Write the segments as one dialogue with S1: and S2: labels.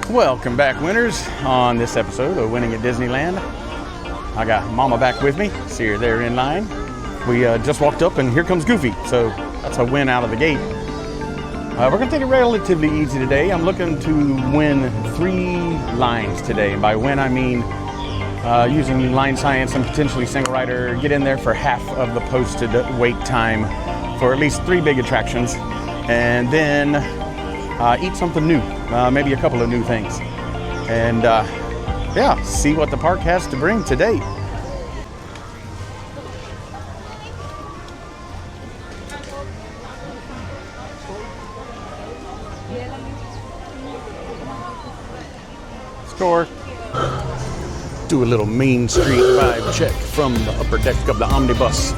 S1: Welcome back, winners. On this episode of Winning at Disneyland, I got Mama back with me. See her there in line. We just walked up and here comes Goofy, so that's a win out of the gate. We're going to take it relatively easy today. I'm looking to win 3 lines today, and by win I mean using line science and potentially single rider, get in there for half of the posted wait time for at least 3 big attractions, and then eat something new, maybe a couple of new things, and yeah, see what the park has to bring today. Score. Do a little Main Street vibe check from the upper deck of the omnibus.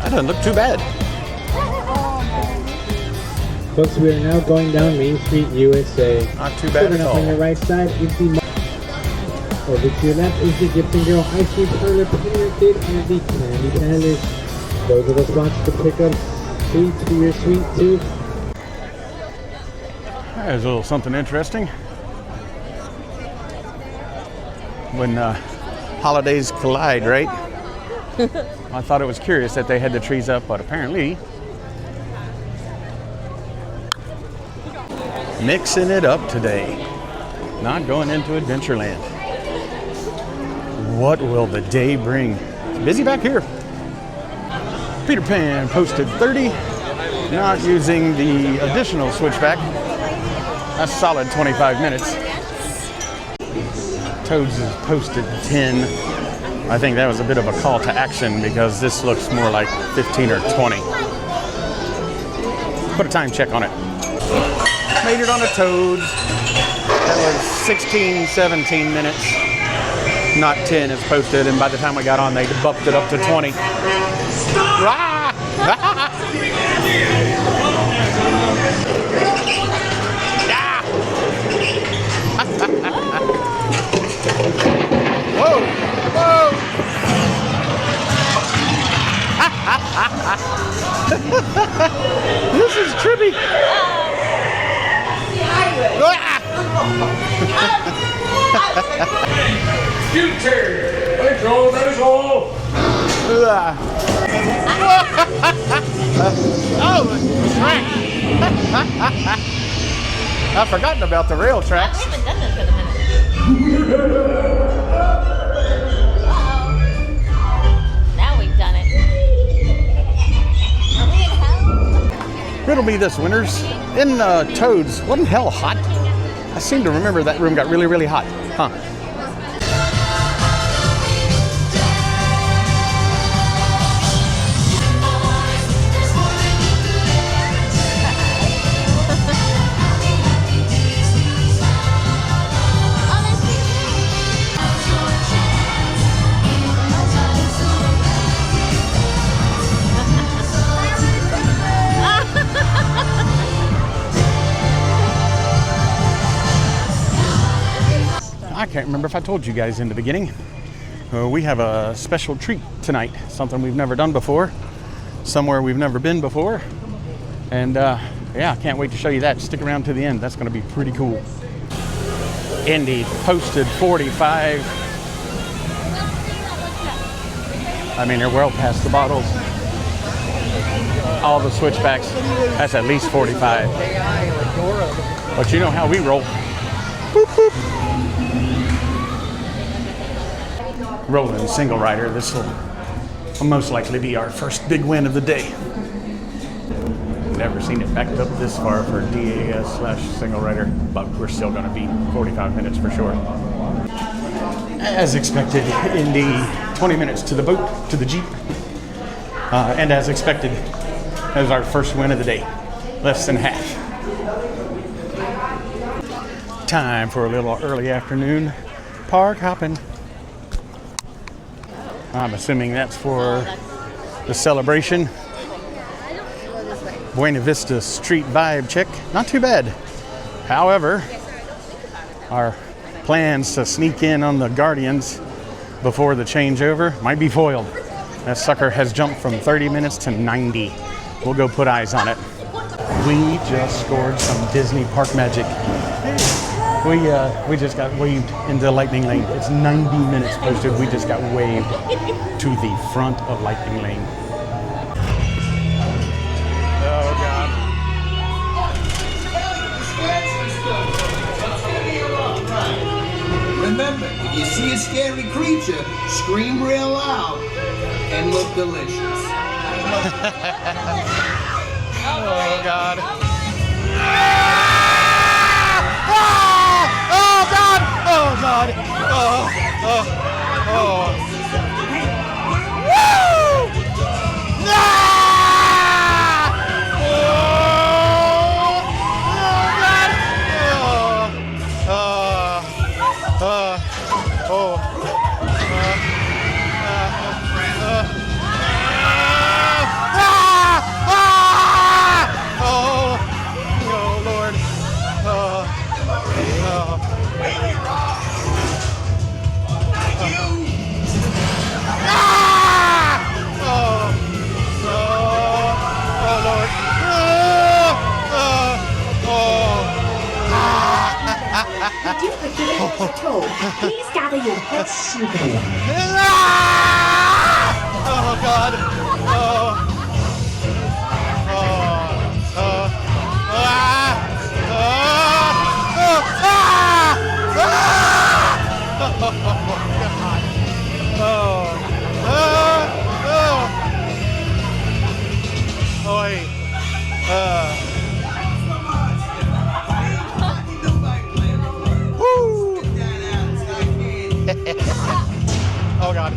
S1: That doesn't look too bad.
S2: Folks, we are now going down Main Street, USA.
S1: Not too bad at all.
S2: On your right side is the over to your left is the Gibson Girl Ice Cream Parlor, Premier Kid, and the Candy Palace. Those are the spots to pick up sweets for your sweet tooth.
S1: There's a little something interesting. When holidays collide, right? I thought it was curious that they had the trees up, but apparently mixing it up today. Not going into Adventureland. What will the day bring? It's busy back here. Peter Pan posted 30. Not using the additional switchback. That's solid 25 minutes. Toads is posted 10. I think that was a bit of a call to action because this looks more like 15 or 20. Put a time check on it. Made it on a Toads. That was 16, 17 minutes. Not 10 as posted, and by the time we got on, they bumped it up to 20. Ah! Ah! Whoa! Whoa! This is trippy.
S3: U-turn. Let's roll, let's roll.
S1: Oh, the track. I've forgotten about the rail tracks.
S4: I haven't done this in a minute. Uh-oh. Now we've done it. Are we in hell?
S1: Riddle me this, winners. In Toads, wasn't hell hot? I seem to remember that room got really, really hot. Huh. I can't remember if I told you guys in the beginning. We have a special treat tonight, something we've never done before, somewhere we've never been before, and yeah, I can't wait to show you that. Stick around to the end. That's going to be pretty cool. Indy posted 45. I mean, they're well past the bottles. All the switchbacks, that's at least 45. But you know how we roll. Boop, boop. Rolling single rider. This will most likely be our first big win of the day. Never seen it backed up this far for DAS/single rider, but we're still going to be 45 minutes for sure. As expected, in the 20 minutes to the boat, to the Jeep, and as expected, that was our first win of the day. Less than half. Time for a little early afternoon park hopping. I'm assuming that's for the celebration. Buena Vista Street vibe check. Not too bad. However, our plans to sneak in on the Guardians before the changeover might be foiled. That sucker has jumped from 30 minutes to 90. We'll go put eyes on it. We just scored some Disney park magic. We just got waved into Lightning Lane. It's 90 minutes posted. We just got waved to the front of Lightning Lane. Oh God.
S5: Remember, if you see a scary creature, scream real loud and look delicious.
S1: Oh God. Oh God! Oh! Woo! Ah! Oh Lord!
S6: Do forget your toe. Please gather your best shoe.
S1: Oh God! Oh God.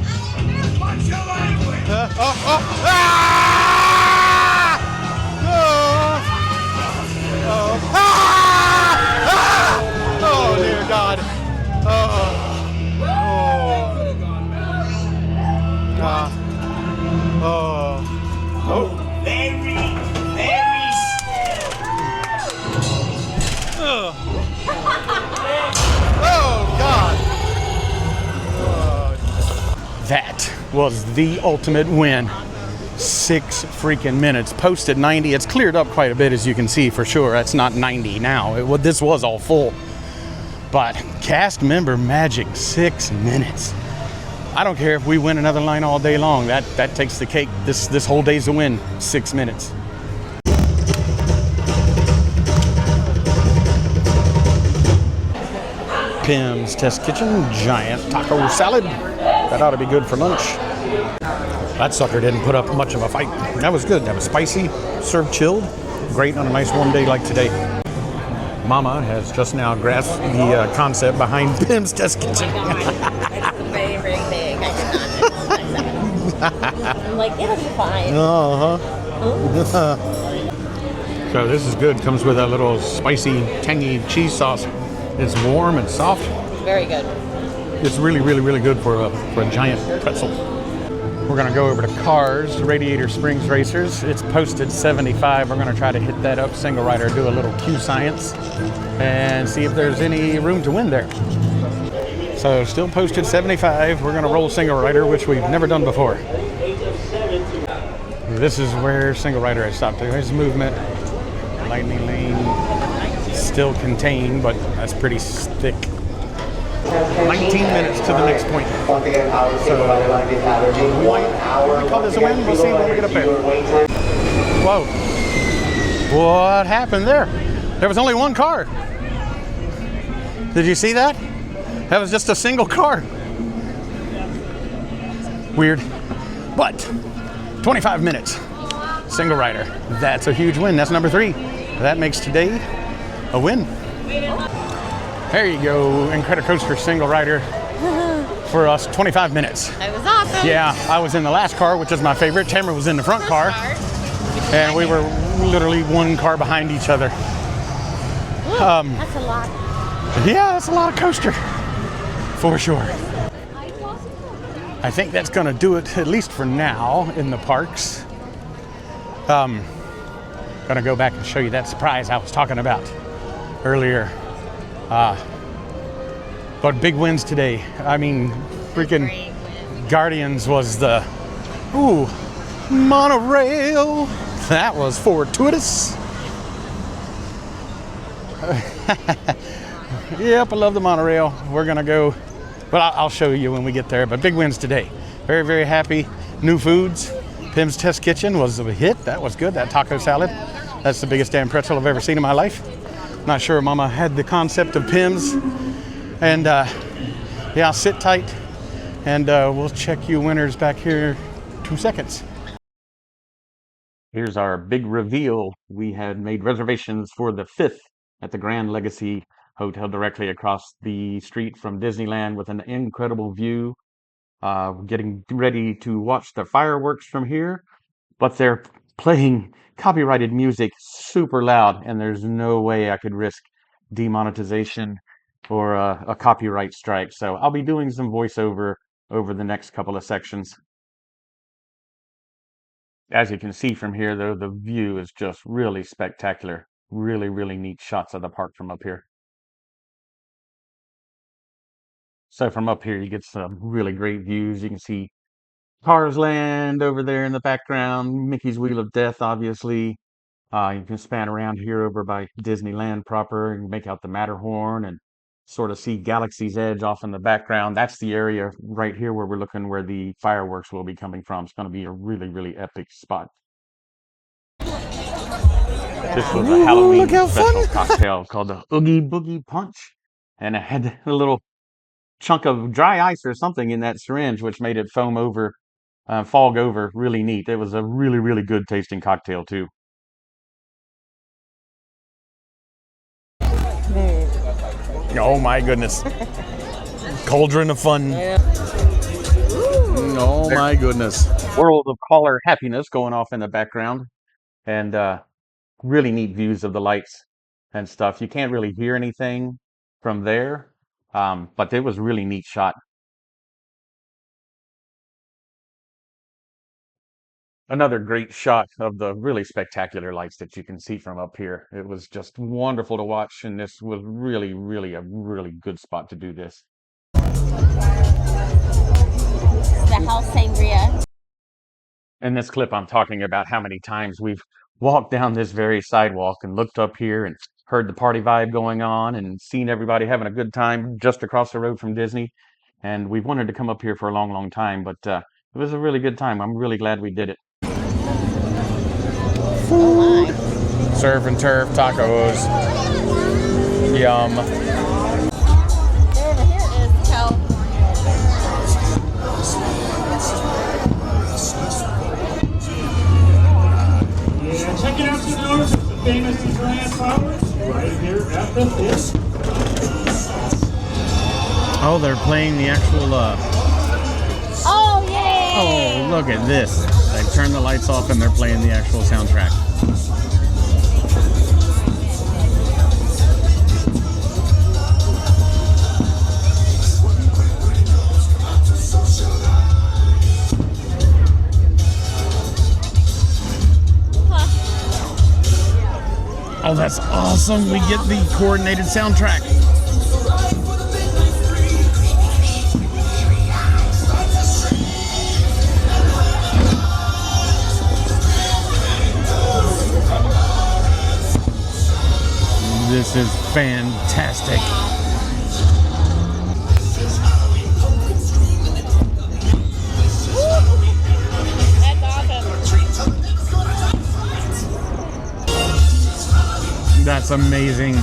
S1: Oh dear God.
S5: Very
S1: Oh God. That was the ultimate win. 6 freaking minutes. Posted 90. It's cleared up quite a bit, as you can see, for sure. It's not 90 now. This was all full. But cast member magic, 6 minutes. I don't care if we win another line all day long. That takes the cake. This whole day's a win. 6 minutes. Pim's Test Kitchen, giant taco salad. That ought to be good for lunch. That sucker didn't put up much of a fight. That was good. That was spicy, served chilled. Great on a nice warm day like today. Mama has just now grasped the concept behind Pim's Test Kitchen.
S4: It's very, very big. I cannot accept. I'm like, it'll be fine.
S1: So this is good. Comes with a little spicy, tangy cheese sauce. It's warm and soft.
S4: Very good.
S1: It's really, really, really good for a giant pretzel. We're gonna go over to Cars, Radiator Springs Racers. It's posted 75. We're gonna try to hit that up single rider, do a little Q science, and see if there's any room to win there. So still posted 75. We're gonna roll single rider, which we've never done before. This is where single rider has stopped. There's movement. Lightning lane still contained, but that's pretty thick. 19 minutes to the next point. So we call this a win. We'll see when we get up there. Whoa. What happened there? There was only one car. Did you see that? That was just a single car. Weird. But 25 minutes. Single rider. That's a huge win. That's number 3. That makes today a win. There you go, Incredicoaster single rider for us, 25 minutes.
S4: That was awesome.
S1: Yeah, I was in the last car, which is my favorite. Tamara was in the front car, and we were literally one car behind each other.
S4: That's a lot.
S1: Yeah, that's a lot of coaster, for sure. I think that's gonna do it, at least for now, in the parks. Gonna go back and show you that surprise I was talking about earlier. But big wins today. I mean, freaking Guardians was the, monorail. That was fortuitous. Yep, I love the monorail. We're gonna go, but I'll show you when we get there. But big wins today. Very, very happy. New foods. Pim's Test Kitchen was a hit. That was good. That taco salad. That's the biggest damn pretzel I've ever seen in my life. Not sure Mama had the concept of Pim's. And yeah, sit tight. And we'll check you winners back here 2 seconds. Here's our big reveal. We had made reservations for the 5th at the Grand Legacy Hotel directly across the street from Disneyland with an incredible view. Getting ready to watch the fireworks from here, but they're playing copyrighted music super loud, and there's no way I could risk demonetization or a copyright strike. So I'll be doing some voiceover over the next couple of sections. As you can see from here, though, the view is just really spectacular. Really, really neat shots of the park from up here. So from up here, you get some really great views. You can see Cars Land over there in the background, Mickey's Wheel of Death, obviously. You can span around here over by Disneyland proper and make out the Matterhorn and sort of see Galaxy's Edge off in the background. That's the area right here where we're looking where the fireworks will be coming from. It's going to be a really, really epic spot. This was a Halloween special cocktail called the Oogie Boogie Punch. And it had a little chunk of dry ice or something in that syringe, which made it foam over, fog over really neat. It was a really, really good tasting cocktail, too. Oh my goodness. Cauldron of fun. Oh my goodness. World of color happiness going off in the background. And really neat views of the lights and stuff. You can't really hear anything from there, but it was a really neat shot. Another great shot of the really spectacular lights that you can see from up here. It was just wonderful to watch, and this was really, really a really good spot to do this.
S4: The house sangria.
S1: In this clip, I'm talking about how many times we've walked down this very sidewalk and looked up here and heard the party vibe going on and seen everybody having a good time just across the road from Disney. And we've wanted to come up here for a long, long time, but it was a really good time. I'm really glad we did it.
S4: Oh my.
S1: Surf and turf tacos. Yum.
S4: Over here is California.
S3: Yeah, check it out to the north. It's the famous Disneyland flowers right here at the fifth.
S1: Oh, they're playing the actual.
S4: Oh, yay!
S1: Oh, look at this. They've turned the lights off and they're playing the actual soundtrack. Oh, that's awesome. We get the coordinated soundtrack. This is fantastic.
S4: That's awesome.
S1: That's amazing.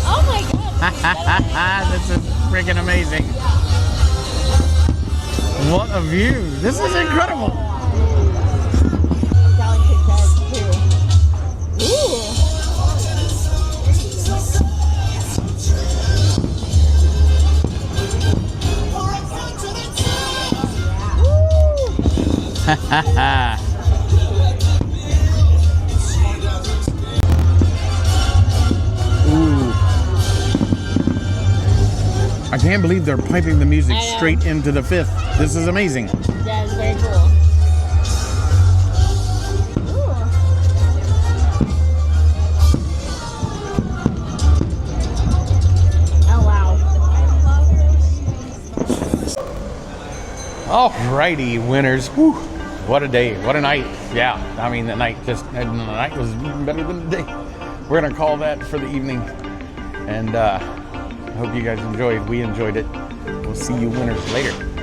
S4: Oh my god.
S1: This is freaking amazing. What a view. This is incredible.
S4: Galaxy's Edge too. Ooh.
S1: Ooh. I can't believe they're piping the music straight into the fifth. This is amazing.
S4: That is very cool. Oh wow.
S1: Alrighty, winners. Whew. What a day. What a night. Yeah, I mean, the night was even better than the day. We're going to call that for the evening. And I hope you guys enjoyed. We enjoyed it. We'll see you winners later.